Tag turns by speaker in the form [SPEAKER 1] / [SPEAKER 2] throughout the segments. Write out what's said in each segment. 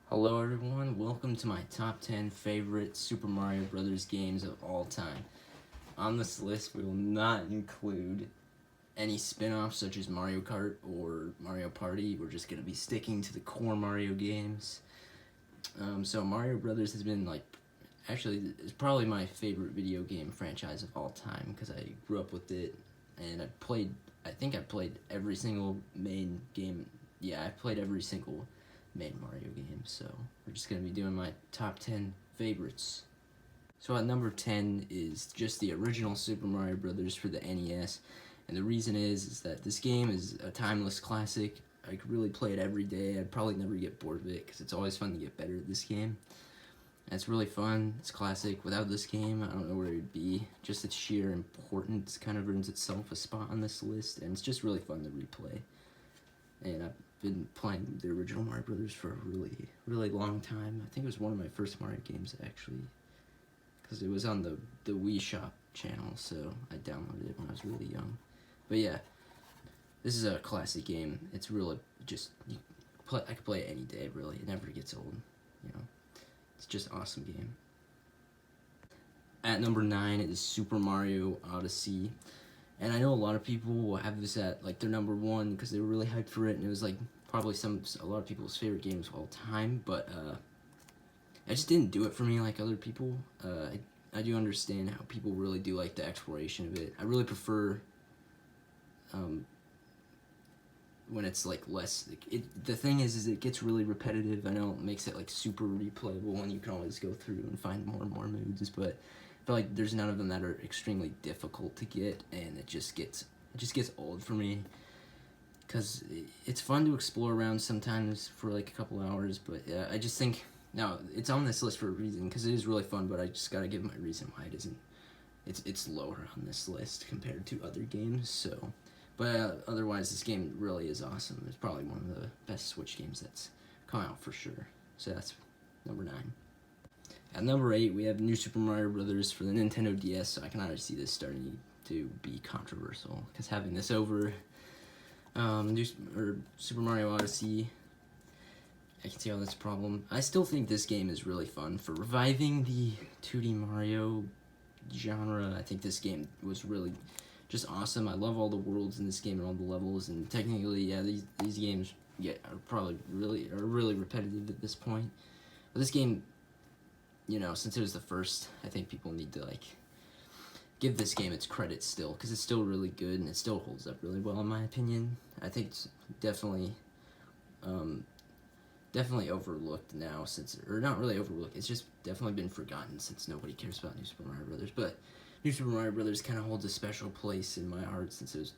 [SPEAKER 1] Hello everyone, welcome to my top 10 favorite Super Mario Bros. Games of all time. On this list, we will not include any spin-offs such as Mario Kart or Mario Party. We're just going to be sticking to the core Mario games. So Mario Brothers has been actually, it's probably my favorite video game franchise of all time because I grew up with it and I think I played every single main game. Yeah, I played every single main Mario game, so we're just going to be doing my top 10 favorites. So at number 10 is just the original Super Mario Brothers for the NES, and the reason is that this game is a timeless classic. I could really play it every day. I'd probably never get bored of it because it's always fun to get better at this game. And it's really fun. It's classic. Without this game, I don't know where it'd be. Just its sheer importance kind of earns itself a spot on this list, and it's just really fun to replay. And I've been playing the original Mario Brothers for a really long time. I think it was one of my first Mario games, actually, because it was on the Wii Shop channel, so I downloaded it when I was really young. But yeah, this is a classic game. It's really just, I could play it any day, really. It never gets old, you know. It's just an awesome game. At number 9 is Super Mario Odyssey. And I know a lot of people will have this at their number 1 because they were really hyped for it, and it was probably a lot of people's favorite games of all time. But I just didn't do it for me like other people. I do understand how people really do like the exploration of it. I really prefer when it's less. The thing is it gets really repetitive. I know it makes it super replayable, and you can always go through and find more and more moods, but I feel like there's none of them that are extremely difficult to get, and it just gets old for me. Because it's fun to explore around sometimes for a couple hours, but yeah, I just think, now it's on this list for a reason, because it is really fun, but I just gotta give my reason why it isn't, it's lower on this list compared to other games, so. But otherwise, this game really is awesome. It's probably one of the best Switch games that's come out for sure. So that's number 9. At number 8, we have New Super Mario Bros. For the Nintendo DS, so I can already see this starting to be controversial, because having this over Super Mario Odyssey, I can see how that's a problem. I still think this game is really fun. For reviving the 2D Mario genre, I think this game was really just awesome. I love all the worlds in this game and all the levels, and technically, yeah, these games are probably really repetitive at this point. But this game, you know, since it was the first, I think people need to give this game its credit still, because it's still really good and it still holds up really well in my opinion. I think it's definitely overlooked now, or not really overlooked, it's just definitely been forgotten since nobody cares about New Super Mario Brothers. But New Super Mario Brothers kind of holds a special place in my heart, since it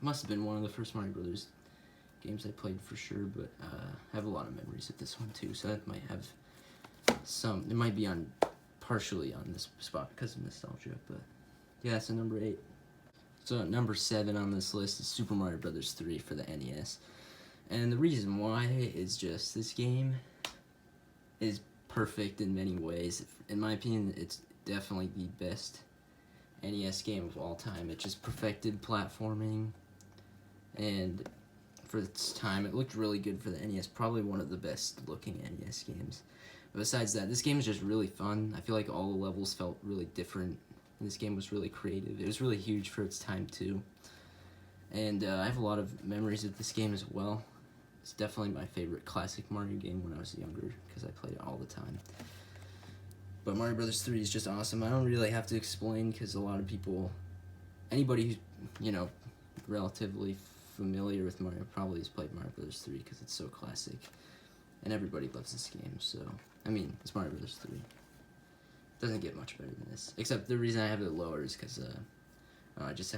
[SPEAKER 1] must have been one of the first Mario Brothers games I played for sure. But I have a lot of memories of this one too, so that might have it might be partially on this spot because of nostalgia. But yeah, so number 8. So at number 7 on this list is Super Mario Bros. 3 for the NES. And the reason why is just this game is perfect in many ways. In my opinion, it's definitely the best NES game of all time. It just perfected platforming, and for its time, it looked really good for the NES. Probably one of the best looking NES games. But besides that, this game is just really fun. I feel like all the levels felt really different. This game was really creative. It was really huge for its time too. And I have a lot of memories of this game as well. It's definitely my favorite classic Mario game when I was younger, because I played it all the time. But Mario Bros. 3 is just awesome. I don't really have to explain, because a lot of people, anybody who's, you know, relatively familiar with Mario probably has played Mario Bros. 3, because it's so classic. And everybody loves this game, so, I mean, it's Mario Bros. 3. It doesn't get much better than this. Except the reason I have it lower is because I just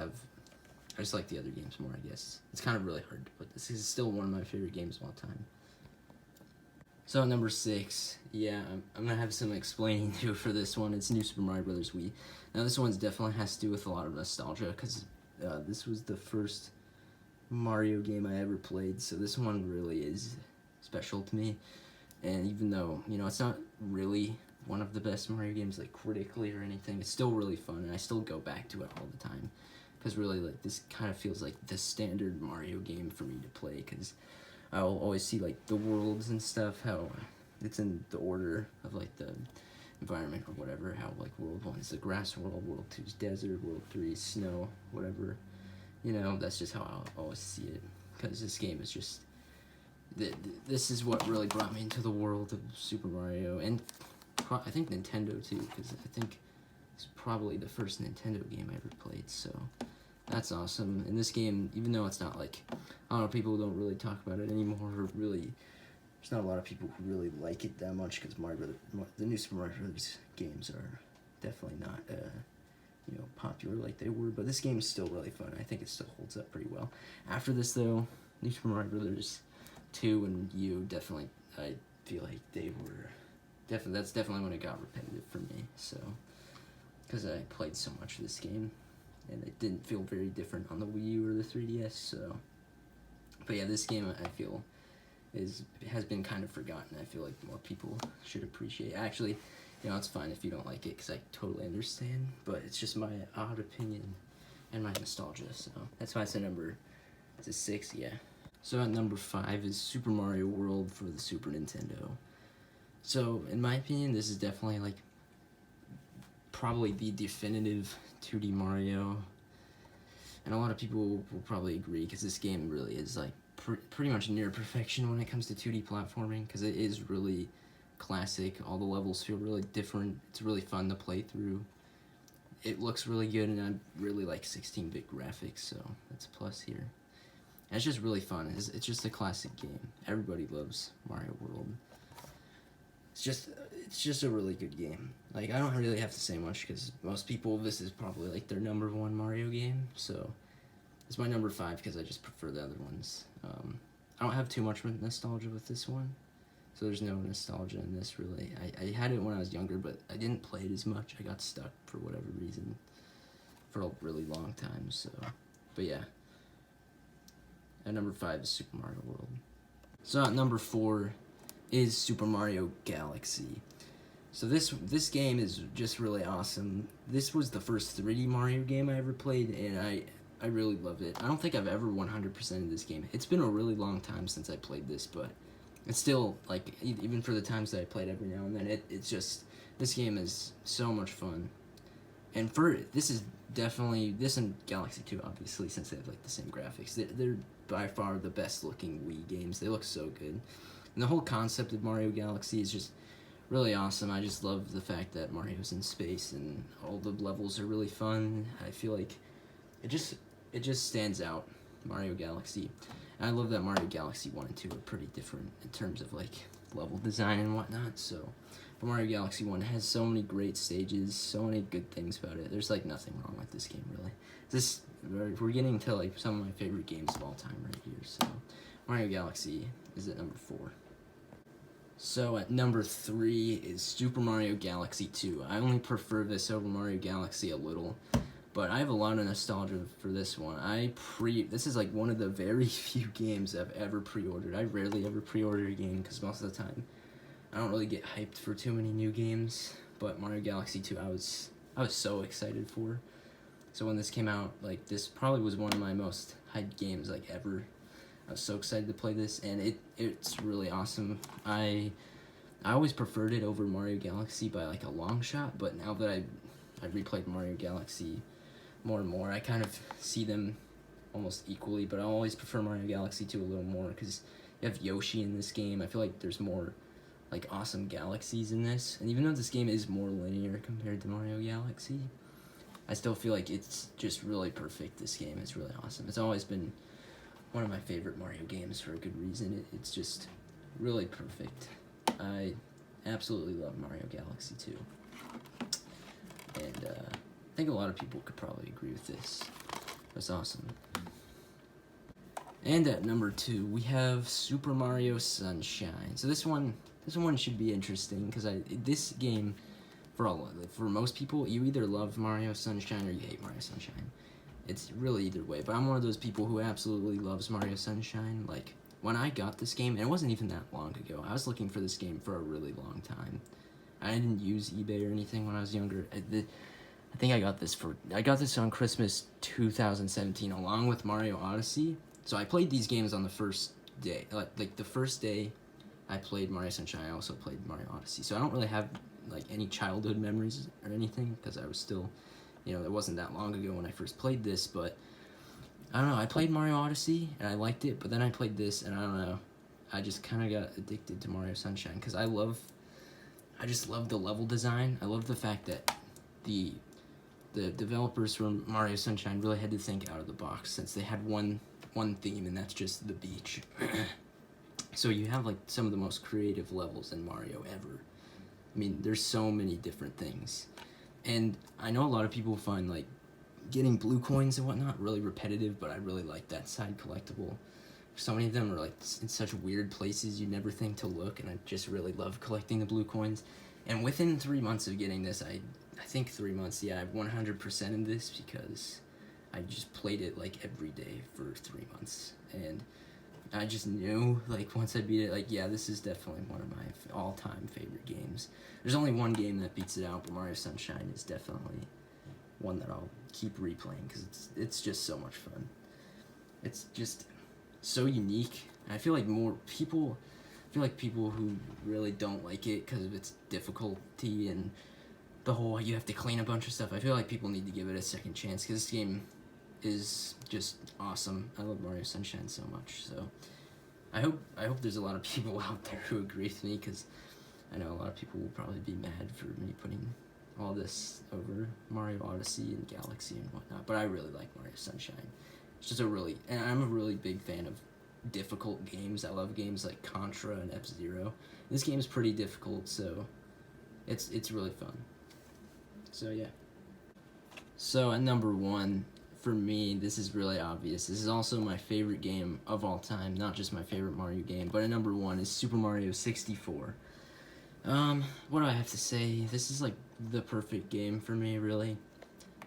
[SPEAKER 1] like the other games more, I guess. It's kind of really hard to put this. This is still one of my favorite games of all time. So at number 6, yeah, I'm gonna have some explaining to do for this one. It's New Super Mario Bros. Wii. Now this one definitely has to do with a lot of nostalgia, because this was the first Mario game I ever played, so this one really is special to me. And even though, you know, it's not really one of the best Mario games critically or anything, it's still really fun, and I still go back to it all the time, because really this kind of feels like the standard Mario game for me to play, because I'll always see the worlds and stuff, how it's in the order of like the environment or whatever. How like World 1 is the grass world, World 2 is desert, World 3 is snow, whatever. You know, that's just how I always see it. Because this game is just this is what really brought me into the world of Super Mario, and I think Nintendo too, because I think it's probably the first Nintendo game I ever played, so that's awesome. And this game, even though it's not like, I don't know, people don't really talk about it anymore, or really, there's not a lot of people who really like it that much, because the new Super Mario Brothers games are definitely not, you know, popular like they were, but this game is still really fun. I think it still holds up pretty well. After this, though, New Super Mario Brothers 2 and U, definitely, I feel like they were, that's definitely when it got repetitive for me, so, because I played so much of this game, and it didn't feel very different on the Wii U or the 3DS, so, but yeah, this game, I feel, has been kind of forgotten. I feel like more people should appreciate. Actually, you know, it's fine if you don't like it, because I totally understand, but it's just my odd opinion and my nostalgia, so that's why it's a number, it's a 6, yeah. So at number 5 is Super Mario World for the Super Nintendo. So, in my opinion, this is definitely, like, probably the definitive 2D Mario, and a lot of people will probably agree, because this game really is, like, pretty much near perfection when it comes to 2D platforming, because it is really classic. All the levels feel really different. It's really fun to play through. It looks really good, and I really like 16-bit graphics, so that's a plus here. And it's just really fun. It's just a classic game. Everybody loves Mario World. It's just a really good game. Like, I don't really have to say much, because most people, this is probably like their number 1 Mario game, so it's my number 5 because I just prefer the other ones. I don't have too much nostalgia with this one, so there's no nostalgia in this, really. I had it when I was younger, but I didn't play it as much. I got stuck for whatever reason for a really long time, so, but yeah. At number 5 is Super Mario World. So at number 4 is Super Mario Galaxy. So this game is just really awesome. This was the first 3D Mario game I ever played, and I really loved it. I don't think I've ever 100%ed this game. It's been a really long time since I played this, but it's still, like, even for the times that I played every now and then, it's just, this game is so much fun. And this is definitely, this and Galaxy 2, obviously, since they have, like, the same graphics. They're by far the best looking Wii games. They look so good. And the whole concept of Mario Galaxy is just really awesome. I just love the fact that Mario's in space and all the levels are really fun. I feel like it just stands out, Mario Galaxy. And I love that Mario Galaxy 1 and 2 are pretty different in terms of, like, level design and whatnot, so, but Mario Galaxy 1 has so many great stages, so many good things about it. There's, like, nothing wrong with this game, really. We're getting to, like, some of my favorite games of all time right here, so Mario Galaxy is at number 4. So at number 3 is Super Mario Galaxy 2. I only prefer this over Mario Galaxy a little, but I have a lot of nostalgia for this one. This is like one of the very few games I've ever pre-ordered. I rarely ever pre-order a game, because most of the time I don't really get hyped for too many new games, but Mario Galaxy 2 I was so excited for. So when this came out, like, this probably was one of my most hyped games, like, ever. I was so excited to play this, and it's really awesome. I always preferred it over Mario Galaxy by, like, a long shot, but now that I replayed Mario Galaxy more and more, I kind of see them almost equally, but I always prefer Mario Galaxy 2 a little more, because you have Yoshi in this game. I feel like there's more, like, awesome galaxies in this, and even though this game is more linear compared to Mario Galaxy, I still feel like it's just really perfect. This game is really awesome. It's always been one of my favorite Mario games for a good reason. It's just really perfect. I absolutely love Mario Galaxy 2. And I think a lot of people could probably agree with this. It's awesome. And at number 2, we have Super Mario Sunshine. So this one should be interesting, because this game, for most people, you either love Mario Sunshine or you hate Mario Sunshine. It's really either way, but I'm one of those people who absolutely loves Mario Sunshine. Like, when I got this game, and it wasn't even that long ago, I was looking for this game for a really long time. I didn't use eBay or anything when I was younger. I think I got this on Christmas 2017 along with Mario Odyssey. So I played these games on the first day, like the first day I played Mario Sunshine. I also played Mario Odyssey. So I don't really have like any childhood memories or anything because I was still, it wasn't that long ago when I first played this. But I don't know. I played Mario Odyssey and I liked it, but then I played this and I don't know. I just kind of got addicted to Mario Sunshine because I just love the level design. I love the fact that the developers from Mario Sunshine really had to think out of the box since they had one theme, and that's just the beach. So you have like some of the most creative levels in Mario ever. I mean, there's so many different things. And I know a lot of people find like getting blue coins and whatnot really repetitive, but I really like that side collectible. So many of them are like in such weird places you'd never think to look, and I just really love collecting the blue coins. And within 3 months of getting this, I think 3 months, yeah, I've 100% in this because I just played it like every day for 3 months. And I just knew, like, once I beat it, like, yeah, this is definitely one of my all-time favorite games. There's only one game that beats it out, but Mario Sunshine is definitely one that I'll keep replaying because it's just so much fun. It's just so unique. I feel like people who really don't like it because of its difficulty and the whole you have to clean a bunch of stuff, I feel like people need to give it a second chance because this game is just awesome. I love Mario Sunshine so much. So I hope there's a lot of people out there who agree with me because I know a lot of people will probably be mad for me putting all this over Mario Odyssey and Galaxy and whatnot, but I really like Mario Sunshine. It's just and I'm a really big fan of difficult games. I love games like Contra and F-Zero. This game is pretty difficult, so it's really fun. So yeah. So at number 1, for me, this is really obvious. This is also my favorite game of all time, not just my favorite Mario game, but at number 1 is Super Mario 64. What do I have to say? This is like the perfect game for me, really.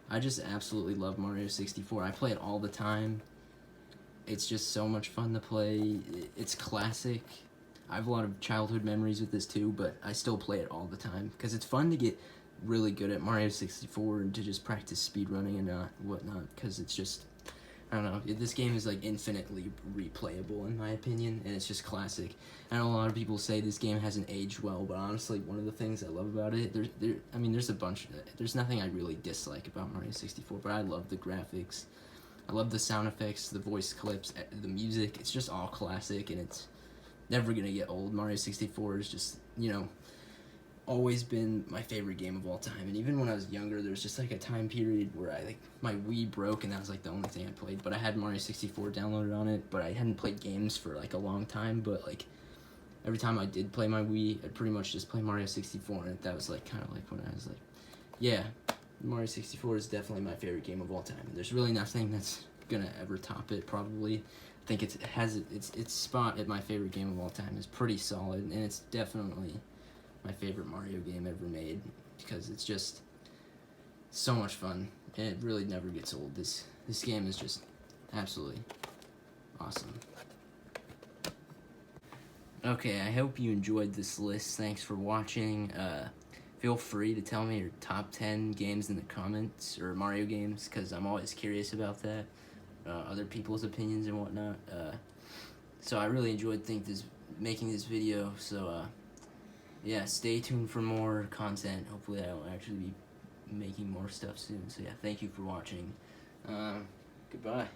[SPEAKER 1] I just absolutely love Mario 64. I play it all the time. It's just so much fun to play. It's classic. I have a lot of childhood memories with this too, but I still play it all the time because it's fun to get really good at Mario 64 and to just practice speedrunning and whatnot because it's just, I don't know, this game is like infinitely replayable in my opinion, and it's just classic. I know a lot of people say this game hasn't aged well, but honestly, one of the things I love about it, there's nothing I really dislike about Mario 64, but I love the graphics. I love the sound effects, the voice clips, the music. It's just all classic, and it's never gonna get old. Mario 64 is just, always been my favorite game of all time. And even when I was younger, there was just like a time period where my Wii broke, and that was like the only thing I played. But I had Mario 64 downloaded on it, but I hadn't played games for like a long time. But like every time I did play my Wii, I'd pretty much just play Mario 64, and that was like kind of like when I was like, yeah. Mario 64 is definitely my favorite game of all time. There's really nothing that's gonna ever top it, probably. I think it has its spot at my favorite game of all time is pretty solid, and it's definitely my favorite Mario game ever made because it's just so much fun, and it really never gets old. This game is just absolutely awesome. Okay, I hope you enjoyed this list. Thanks for watching. Feel free to tell me your top 10 games in the comments, or Mario games, because I'm always curious about that, other people's opinions and whatnot. So I really enjoyed making this video, so yeah, stay tuned for more content. Hopefully I'll actually be making more stuff soon. So yeah, thank you for watching. Goodbye.